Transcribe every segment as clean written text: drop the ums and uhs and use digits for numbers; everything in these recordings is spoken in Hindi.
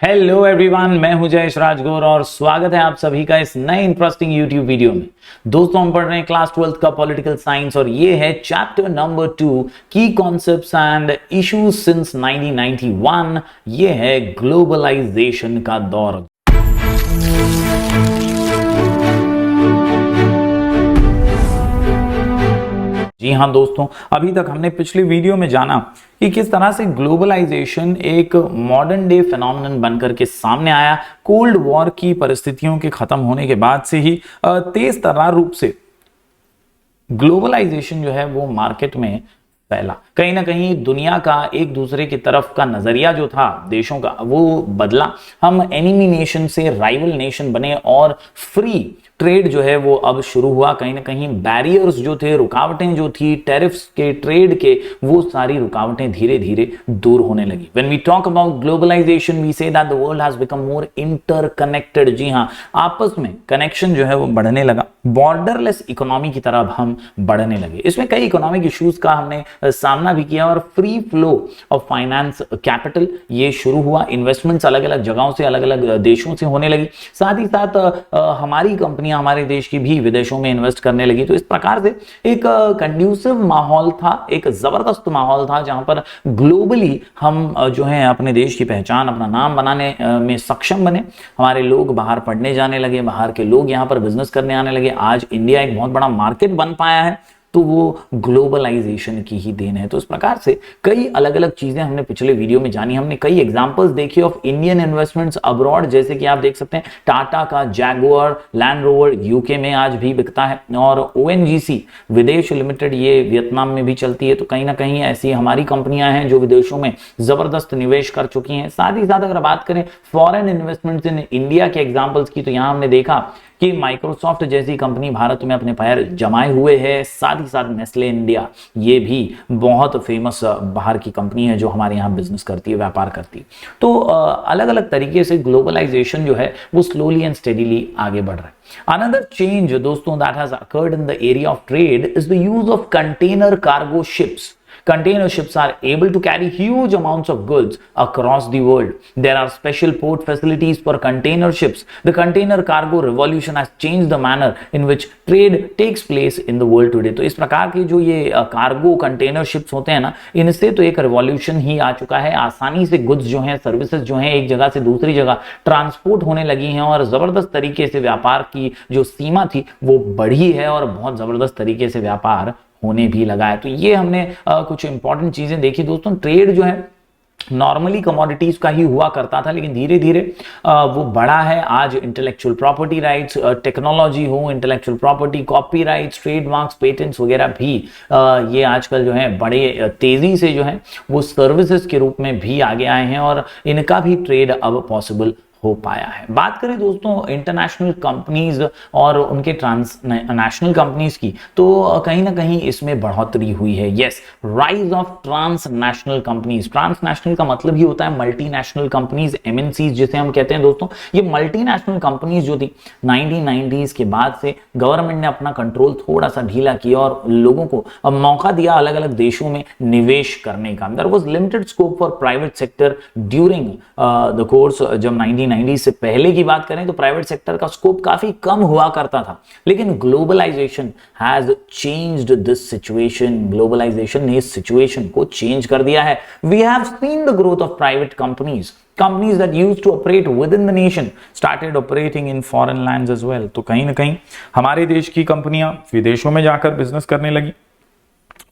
हेलो एवरीवन, मैं हूं जयेश राजगौर और स्वागत है आप सभी का इस नए इंटरेस्टिंग यूट्यूब वीडियो में। दोस्तों, हम पढ़ रहे हैं क्लास 12th का पॉलिटिकल साइंस और ये है चैप्टर नंबर 2 की कॉन्सेप्ट्स एंड इश्यूज सिंस 1991। ये है ग्लोबलाइजेशन का दौर। जी हाँ दोस्तों, अभी तक हमने पिछले वीडियो में जाना कि किस तरह से ग्लोबलाइजेशन एक मॉडर्न डे फिनोमेनन बनकर के सामने आया। कोल्ड वॉर की परिस्थितियों के खत्म होने के बाद से ही तेज तर्रार रूप से ग्लोबलाइजेशन जो है वो मार्केट में फैला। कहीं ना कहीं दुनिया का एक दूसरे की तरफ का नजरिया जो था देशों का वो बदला। हम एनिमी नेशन से राइवल नेशन बने और फ्री ट्रेड जो है वो अब शुरू हुआ। कहीं ना कहीं बैरियर्स जो थे, रुकावटें जो थी टैरिफ्स के, ट्रेड के, वो सारी रुकावटें धीरे धीरे दूर होने लगी। When we talk about globalisation we say that the world has become more interconnected. जी हाँ, आपस में कनेक्शन जो है वो बढ़ने लगा। बॉर्डरलेस इकोनॉमी की तरफ हम बढ़ने लगे। इसमें कई इकोनॉमिक इश्यूज का हमने सामना भी किया और free flow of finance capital ये शुरू हुआ। इन्वेस्टमेंट्स अलग अलग जगहों से, अलग अलग देशों से होने लगी। साथ ही साथ हमारी कंपनियां हमारे देश की भी विदेशों में इन्वेस्ट करने लगी। तो इस प्रकार से एक कंड्यूसिव माहौल था, एक जबरदस्त माहौल था जहां पर ग्लोबली हम जो है अपने देश की पहचान, अपना नाम बनाने में सक्षम बने। हमारे लोग बाहर पढ़ने जाने लगे, बाहर के लोग यहां पर बिजनेस करने आने लगे। आज इंडिया एक बहुत बड़ा मार्केट बन पाया है, तो वो ग्लोबलाइजेशन की ही देन है। तो इस प्रकार से कई अलग अलग चीजें हमने पिछले वीडियो में जानी। हमने कई एग्जांपल्स देखी ऑफ इंडियन इन्वेस्टमेंट्स अब्रॉड, जैसे कि आप देख सकते हैं टाटा का जैगुआर लैंड रोवर यूके में आज भी बिकता है और ओएनजीसी विदेश लिमिटेड ये वियतनाम में भी चलती है। तो कहीं ना कहीं ऐसी हमारी कंपनियां हैं जो विदेशों में जबरदस्त निवेश कर चुकी हैं। साथ ही साथ अगर बात करें फॉरेन इन्वेस्टमेंट्स इन इंडिया के एग्जांपल्स की, तो यहां हमने देखा कि माइक्रोसॉफ्ट जैसी कंपनी भारत में अपने पैर जमाए हुए है। साथ ही साथ नेस्ले इंडिया ये भी बहुत फेमस बाहर की कंपनी है जो हमारे यहाँ बिजनेस करती है, व्यापार करती है। तो अलग अलग तरीके से ग्लोबलाइजेशन जो है वो स्लोली एंड स्टेडीली आगे बढ़ रहा है। अनदर चेंज दोस्तों that has occurred in the area of trade is the use of container cargo ships. Container ships are able to carry huge amounts of goods across the world. There are special port facilities for container ships. The container cargo revolution has changed the manner in which trade takes place in the world today. तो इस प्रकार के जो ये कार्गो कंटेनर शिप्स होते हैं ना, इनसे तो एक रिवॉल्यूशन ही आ चुका है। आसानी से गुड्स जो हैं, सर्विसेज जो हैं, एक जगह से दूसरी जगह ट्रांसपोर्ट होने लगी हैं और जबरदस्त तरीके से व्यापार की जो सीमा थी वो बढ़ी है और बहुत जबरदस्त तरीके से व्यापार होने भी लगा है। तो ये हमने कुछ इंपॉर्टेंट चीजें देखी दोस्तों। ट्रेड जो है नॉर्मली कमोडिटीज का ही हुआ करता था, लेकिन धीरे धीरे वो बढ़ा है। आज इंटेलेक्चुअल प्रॉपर्टी राइट्स, टेक्नोलॉजी हो, intellectual property, copyrights, trademarks, patents वगैरह भी ये आजकल जो है बड़े तेजी से जो है वो सर्विसेज के रूप में भी आगे आए हैं और इनका भी ट्रेड अब पॉसिबल हो पाया है। बात करें दोस्तों इंटरनेशनल कंपनीज और उनके ट्रांसनेशनल कंपनीज की, तो कहीं ना कहीं इसमें बढ़ोतरी हुई है। Yes, rise of transnational companies. Transnational का मतलब ही होता है मल्टीनेशनल कंपनीज, एमएनसीज जिसे हम कहते हैं दोस्तों। ये मल्टीनेशनल कंपनीज जो थी 1990s के बाद से गवर्नमेंट ने अपना कंट्रोल थोड़ा सा ढीला किया और लोगों को मौका दिया अलग अलग देशों में निवेश करने का। There was limited scope for private sector during the course. जब 1990 से पहले की बात करें तो प्राइवेट सेक्टर का स्कोप काफी कम हुआ करता था, लेकिन globalisation has changed this situation. Globalisation ने इस सिचुएशन को चेंज कर दिया है। We have seen the growth of private companies. Companies that used to operate within the nation started operating in foreign lands as well. तो कहीं ना कहीं हमारे देश की कंपनियां विदेशों में जाकर बिजनेस करने लगी,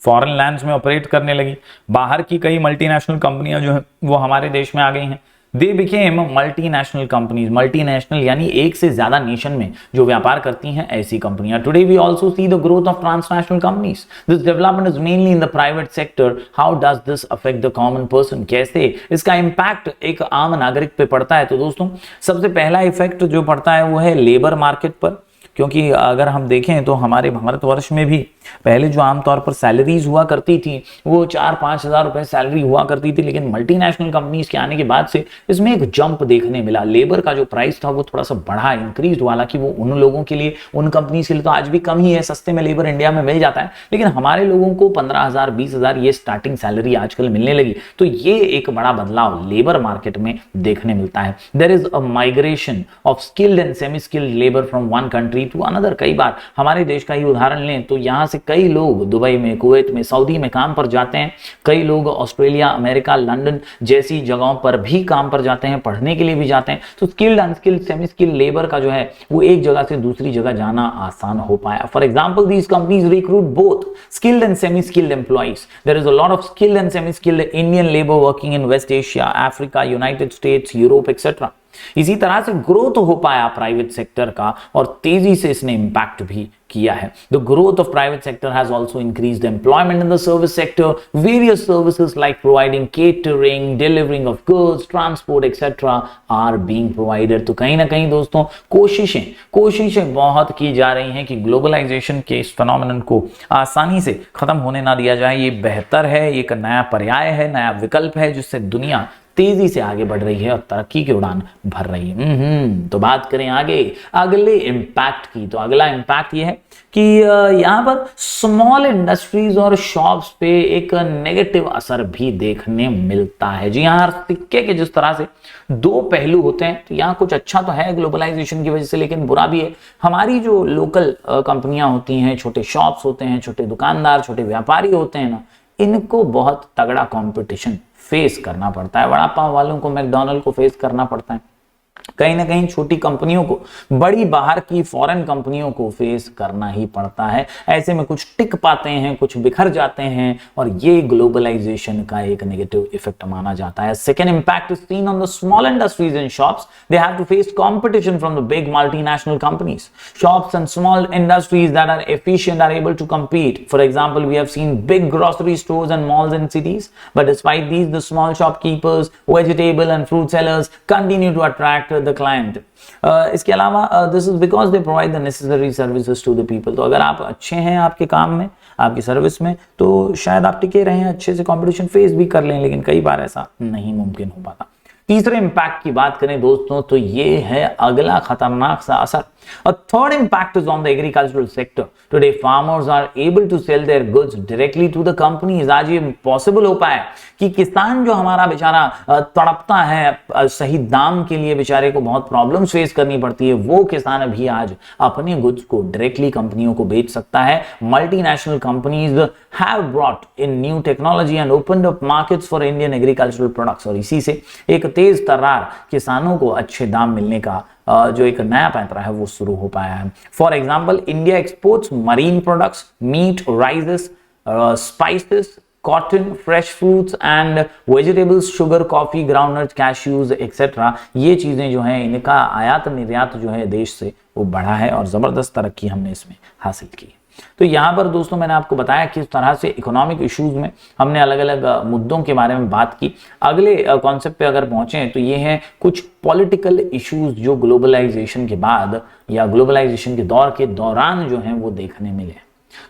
फॉरेन लैंड्स में ऑपरेट करने लगी। बाहर की कई मल्टीनेशनल कंपनियां जो है वो हमारे देश में आ गई हैं। They became multinational companies. Multinational यानी एक से ज्यादा नेशन में जो व्यापार करती हैं ऐसी कंपनियां। Today we also see the growth of transnational companies. This development is mainly in the private sector. How does this affect the common person? कैसे इसका इम्पैक्ट एक आम नागरिक पे पड़ता है? तो दोस्तों सबसे पहला इफेक्ट जो पड़ता है वो है लेबर मार्केट पर। क्योंकि अगर हम देखें तो हमारे भारतवर्ष में भी पहले जो आमतौर पर सैलरीज हुआ करती थी वो 4-5 हज़ार रुपए सैलरी हुआ करती थी, लेकिन मल्टीनेशनल कंपनीज के आने के बाद से इसमें एक जंप देखने मिला। लेबर का जो प्राइस था वो थोड़ा सा बढ़ा, इंक्रीज हुआ। हालांकि वो उन लोगों के लिए, उन कंपनीज के लिए तो आज भी कम ही है, सस्ते में लेबर इंडिया में मिल जाता है, लेकिन हमारे लोगों को 15,000 20,000 ये स्टार्टिंग सैलरी आजकल मिलने लगी। तो ये एक बड़ा बदलाव लेबर मार्केट में देखने मिलता है। There is a migration of skilled and semi skilled labour from one country to another. कई बार हमारे देश का ही उदाहरण लें तो यहां से कई लोग दुबई में, कुवैत में, सऊदी में काम पर जाते हैं। कई लोग ऑस्ट्रेलिया, अमेरिका, लंदन जैसी जगहों पर भी काम पर जाते हैं, पढ़ने के लिए भी जाते हैं। तो skilled unskilled semi skilled labour का जो है वो एक जगह से दूसरी जगह जाना आसान हो पाया। For example, these companies recruit both skilled and semi skilled employees. There is a lot of skilled and semi skilled Indian labor working in West Asia, Africa, United States, Europe, etc. इसी तरह से ग्रोथ हो पाया प्राइवेट सेक्टर का और तेजी से इसने इंपैक्ट भी किया है। The growth of private sector has also increased employment in the service sector. Various services like providing catering, delivering of goods, transport etcetera are being provided. तो कहीं ना कहीं दोस्तों कोशिशें बहुत की जा रही हैं कि ग्लोबलाइजेशन के इस फिनोमेनन को आसानी से खत्म होने ना दिया जाए। ये बेहतर है, एक नया पर्याय है, नया विकल्प है जिससे दुनिया तेजी से आगे बढ़ रही है और तरक्की की उड़ान भर रही है। तो बात करें आगे अगले इंपैक्ट की, तो अगला इंपैक्ट ये है कि यहां पर स्मॉल इंडस्ट्रीज और शॉप्स पे एक नेगेटिव असर भी देखने मिलता है। जी हाँ, सिक्के के जिस तरह से दो पहलू होते हैं, तो यहाँ कुछ अच्छा तो है ग्लोबलाइजेशन की वजह से, लेकिन बुरा भी है। हमारी जो लोकल कंपनियां होती हैं, छोटे शॉप्स होते हैं, छोटे दुकानदार, छोटे व्यापारी होते हैं ना, इनको बहुत तगड़ा कंपटीशन फेस करना पड़ता है। वड़ा पाव वालों को, मैकडॉनल्ड को फेस करना पड़ता है। कहीं ना कहीं छोटी कंपनियों को बड़ी बाहर की फॉरेन कंपनियों को फेस करना ही पड़ता है। ऐसे में कुछ टिक पाते हैं, कुछ बिखर जाते हैं, और ये ग्लोबलाइजेशन का एक नेगेटिव इफेक्ट माना जाता है। Second impact is seen on the small industries and shops. They have to face competition from the big multinational companies. Shops and small industries that are efficient are able to compete. For example, we have seen big grocery stores and malls in cities, but despite these, the small shopkeepers, vegetable and fruit sellers continue to attract the client. इसके अलावा this is because they provide the necessary services to the people. तो अगर आप अच्छे हैं आपके काम में, आपकी सर्विस में, तो शायद आप टिके रहें, अच्छे से कंपटीशन फेस भी कर लें, लेकिन कई बार ऐसा नहीं मुमकिन हो पाता। तीसरे इंपैक्ट की बात करें दोस्तों, तो ये है अगला खतरनाक सा असर। A third impact is on the agricultural sector. Today farmers are able to sell their goods directly to the companies. आज ये पॉसिबल हो पाया कि किसान जो हमारा बेचारा तड़पता है, सही दाम के लिए बेचारे को बहुत प्रॉब्लम्स फेस करनी पड़ती है, वो किसान भी आज अपने गुड्स को डायरेक्टली कंपनियों को बेच सकता है। Multinational companies have brought in new technology and opened up markets for Indian agricultural products. और इसी से एक तेज तर्रार किसानों को अच्छे दाम मिलने का जो एक नया पैंतरा है वो शुरू हो पाया है। For example, India exports marine products, meat, rices, spices, cotton, fresh fruits and vegetables, sugar, coffee, groundnut, cashews etcetera. ये चीजें जो हैं, इनका आयात निर्यात जो है देश से वो बढ़ा है और जबरदस्त तरक्की हमने इसमें हासिल की। तो यहां पर दोस्तों मैंने आपको बताया किस तरह से इकोनॉमिक इश्यूज में हमने अलग अलग मुद्दों के बारे में बात की। अगले कॉन्सेप्ट पे अगर पहुंचे तो ये है कुछ पॉलिटिकल इश्यूज जो ग्लोबलाइजेशन के बाद या ग्लोबलाइजेशन के दौर के दौरान जो हैं वो देखने मिले।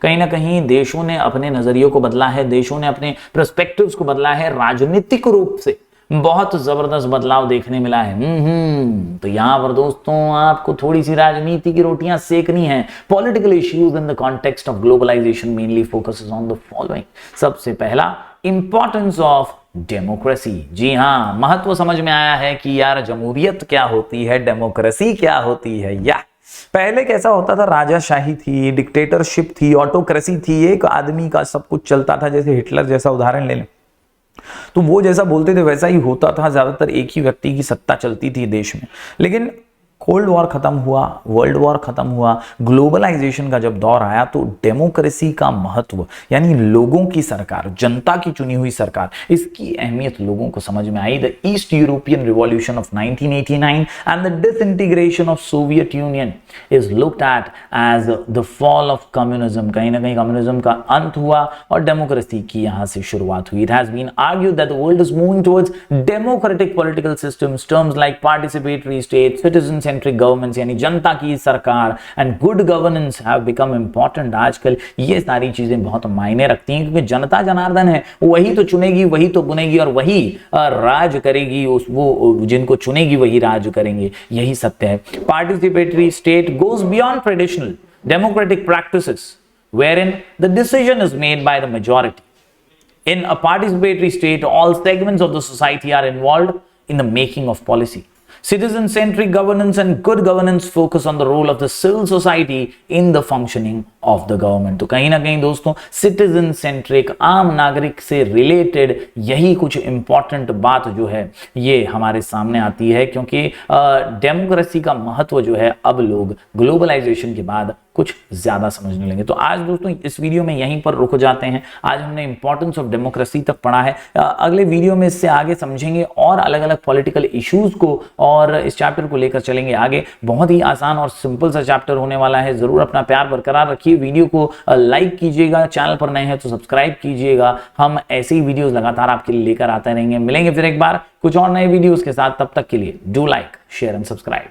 कहीं ना कहीं देशों ने अपने नजरियों को बदला है, देशों ने अपने पर्सपेक्टिव्स को बदला है, राजनीतिक रूप से बहुत जबरदस्त बदलाव देखने मिला है। तो यहां पर दोस्तों आपको थोड़ी सी राजनीति की रोटियां सेकनी है। Political issues in the context of globalisation mainly focuses on the following. सबसे पहला, इंपॉर्टेंस ऑफ डेमोक्रेसी। जी हां, महत्व समझ में आया है कि यार जमहूरियत क्या होती है, डेमोक्रेसी क्या होती है। या पहले कैसा होता था, राजाशाही थी, डिक्टेटरशिप थी, ऑटोक्रेसी थी, एक आदमी का सब कुछ चलता था। जैसे हिटलर जैसा उदाहरण ले लें तो वो जैसा बोलते थे वैसा ही होता था, ज्यादातर एक ही व्यक्ति की सत्ता चलती थी देश में। लेकिन कोल्ड वॉर खत्म हुआ, वर्ल्ड वॉर खत्म हुआ, ग्लोबलाइजेशन का जब दौर आया तो डेमोक्रेसी का महत्व, यानी लोगों की सरकार, जनता की चुनी हुई सरकार, इसकी अहमियत लोगों को समझ में आई। The East European revolution of 1989 and the disintegration of Soviet Union is looked at as the fall of communism. कहीं ना कहीं कम्युनिज्म का अंत हुआ और डेमोक्रेसी की यहां से शुरुआत हुई। It has been argued that the world is moving towards democratic political systems, terms like participatory state, citizen centric governments यानी जनता की सरकार and good governance have become important. आजकल ये सारी चीजें बहुत मायने रखती हैं, क्योंकि जनता जनार्दन है, वही तो चुनेगी, वही तो बुनेगी और वही राज करेगी। वो जिनको चुनेगी वही राज करेंगे, यही सत्य है। Participatory state goes beyond traditional democratic practices wherein the decision is made by the majority. In a participatory state, all segments of the society are involved in the making of policy. Citizen-centric governance and good governance focus on the role of the civil society in the functioning of the government. तो कहीं ना कहीं दोस्तों citizen-centric, आम नागरिक से रिलेटेड यही कुछ इंपॉर्टेंट बात जो है ये हमारे सामने आती है, क्योंकि डेमोक्रेसी का महत्व जो है अब लोग ग्लोबलाइजेशन के बाद कुछ ज्यादा समझने लगे। तो आज दोस्तों इस वीडियो में यहीं पर रुक जाते हैं। आज हमने इंपॉर्टेंस ऑफ डेमोक्रेसी तक पढ़ा है। अगले वीडियो में इससे आगे समझेंगे और अलग अलग पॉलिटिकल इश्यूज को, और इस चैप्टर को लेकर चलेंगे आगे। बहुत ही आसान और सिंपल सा चैप्टर होने वाला है। जरूर अपना प्यार बरकरार रखिए, वीडियो को लाइक कीजिएगा, चैनल पर नए हैं तो सब्सक्राइब कीजिएगा। हम ऐसे ही वीडियोस लगातार आपके लिए लेकर आते रहेंगे। मिलेंगे फिर एक बार कुछ और नए वीडियोस के साथ, तब तक के लिए do like, share and subscribe.